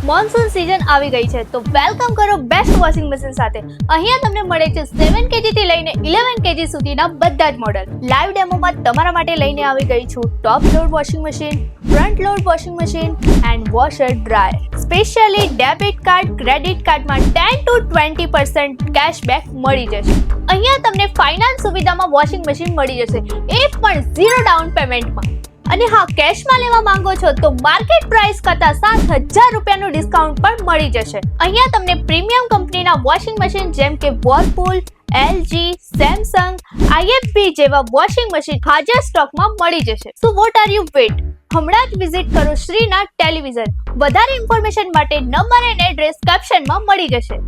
Monsoon season આવી ગઈ છે તો વેલકમ કરો બેસ્ટ વોશિંગ મશીન સાથે. અહીંયા તમને મળે છે 7 kg થી લઈને 11 kg સુધીના બધા જ મોડલ. લાઈવ ડેમોમાં તમારા માટે લઈને આવી ગઈ છું top load washing machine, front load washing machine and washer dryer. Specially debit card, credit કાર્ડમાં 10 to 20% કેશબેક મળી જશે. અહીંયા તમને ફાઇનાન્સ સુવિધામાં વોશિંગ મશીન મળી જશે, એ પણ 0 ડાઉન પેમેન્ટમાં. અને હા, કેશમાં લેવા માંગો છો તો માર્કેટ પ્રાઇસ કરતા 7,000 રૂપિયાનું ડિસ્કાઉન્ટ પણ મળી જશે. અહીંયા તમને પ્રીમિયમ કંપનીના વોશિંગ મશીન જેમ કે વોરપૂલ, LG, સેમસંગ, IFB જેવા વોશિંગ મશીન હાજર સ્ટોકમાં મળી જશે. So what are you wait? હમણાં જ વિઝિટ કરો શ્રીનાથ ટેલિવિઝન. વધારે ઇન્ફોર્મેશન માટે નંબર એન્ડ એડ્રેસ કેપ્શનમાં મળી જશે.